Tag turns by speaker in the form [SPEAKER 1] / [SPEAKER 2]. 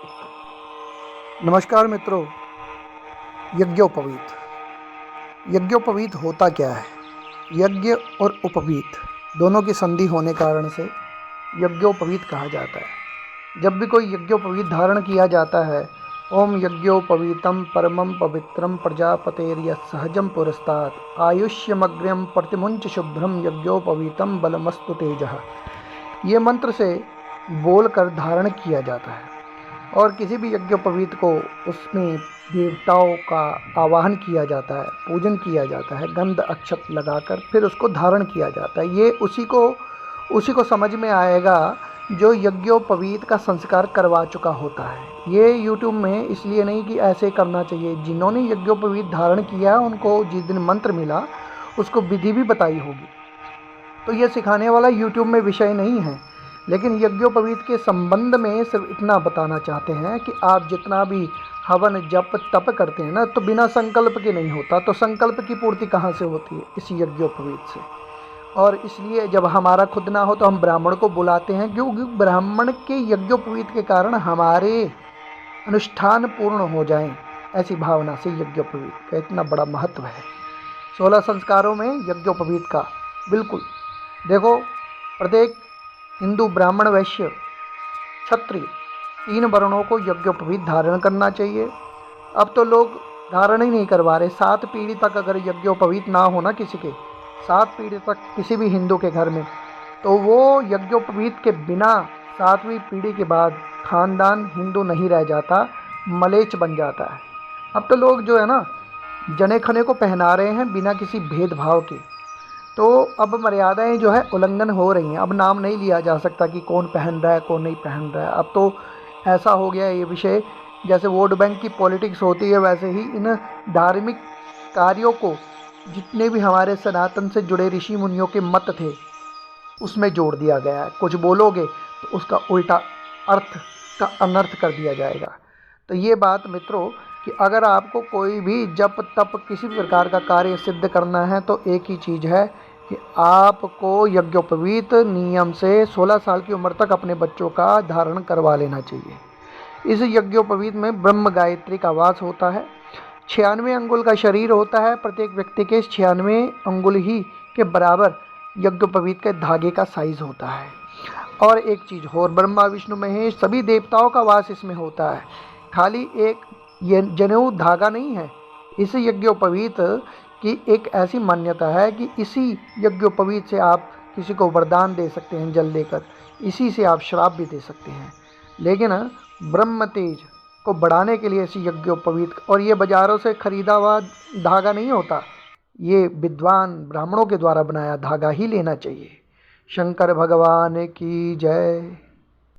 [SPEAKER 1] नमस्कार मित्रों। यज्ञोपवीत यज्ञोपवीत होता क्या है? यज्ञ और उपवीत दोनों की संधि होने कारण से यज्ञोपवीत कहा जाता है। जब भी कोई यज्ञोपवीत धारण किया जाता है, ओम यज्ञोपवीतम परमं पवित्रम प्रजापतेर्यत् सहजम पुरस्तात् आयुष्यमग्र्यम प्रतिमुंच शुभ्रम यज्ञोपवीतम बलमस्तु तेजः, ये मंत्र से बोलकर धारण किया जाता है। और किसी भी यज्ञोपवीत को उसमें देवताओं का आवाहन किया जाता है, पूजन किया जाता है, गंध अक्षत लगाकर फिर उसको धारण किया जाता है। ये उसी को समझ में आएगा जो यज्ञोपवीत का संस्कार करवा चुका होता है। ये यूट्यूब में इसलिए नहीं कि ऐसे करना चाहिए, जिन्होंने यज्ञोपवीत धारण किया उनको जिस दिन मंत्र मिला उसको विधि भी बताई होगी। तो ये सिखाने वाला यूट्यूब में विषय नहीं है, लेकिन यज्ञोपवीत के संबंध में सिर्फ इतना बताना चाहते हैं कि आप जितना भी हवन जप तप करते हैं ना, तो बिना संकल्प के नहीं होता। तो संकल्प की पूर्ति कहाँ से होती है? इस यज्ञोपवीत से। और इसलिए जब हमारा खुद ना हो तो हम ब्राह्मण को बुलाते हैं, क्योंकि ब्राह्मण के यज्ञोपवीत के कारण हमारे अनुष्ठान पूर्ण हो जाएं, ऐसी भावना से यज्ञोपवीत का इतना बड़ा महत्व है। 16 संस्कारों में यज्ञोपवीत का बिल्कुल देखो, प्रत्येक हिंदू ब्राह्मण वैश्य क्षत्रिय 3 वर्णों को यज्ञोपवीत धारण करना चाहिए। अब तो लोग धारण ही नहीं करवा रहे। 7 पीढ़ी तक अगर यज्ञोपवीत ना होना किसी के, 7 पीढ़ी तक किसी भी हिंदू के घर में, तो वो यज्ञोपवीत के बिना 7वीं पीढ़ी के बाद खानदान हिंदू नहीं रह जाता, मलेच्छ बन जाता है। अब तो लोग जो है ना, जने खने को पहना रहे हैं बिना किसी भेदभाव के। तो अब मर्यादाएं जो है उल्लंघन हो रही हैं। अब नाम नहीं लिया जा सकता कि कौन पहन रहा है कौन नहीं पहन रहा है। अब तो ऐसा हो गया है ये विषय, जैसे वोट बैंक की पॉलिटिक्स होती है, वैसे ही इन धार्मिक कार्यों को जितने भी हमारे सनातन से जुड़े ऋषि मुनियों के मत थे उसमें जोड़ दिया गया है। कुछ बोलोगे तो उसका उल्टा अर्थ का अनर्थ कर दिया जाएगा। तो ये बात मित्रों कि अगर आपको कोई भी जप तप किसी भी प्रकार का कार्य सिद्ध करना है तो एक ही चीज़ है कि आपको यज्ञोपवीत नियम से 16 साल की उम्र तक अपने बच्चों का धारण करवा लेना चाहिए। इस यज्ञोपवीत में ब्रह्म गायत्री का वास होता है। 96 अंगुल का शरीर होता है। प्रत्येक व्यक्ति के 96 अंगुल ही के बराबर यज्ञोपवीत के धागे का साइज होता है। और एक चीज़ और, ब्रह्मा विष्णु महेश सभी देवताओं का वास इसमें होता है। खाली एक ये जनेऊ धागा नहीं है। इस यज्ञोपवीत की एक ऐसी मान्यता है कि इसी यज्ञोपवीत से आप किसी को वरदान दे सकते हैं जल देकर, इसी से आप श्राप भी दे सकते हैं। लेकिन ब्रह्म तेज को बढ़ाने के लिए इसी यज्ञोपवीत, और ये बाज़ारों से खरीदा हुआ धागा नहीं होता, ये विद्वान ब्राह्मणों के द्वारा बनाया धागा ही लेना चाहिए। शंकर भगवान की जय।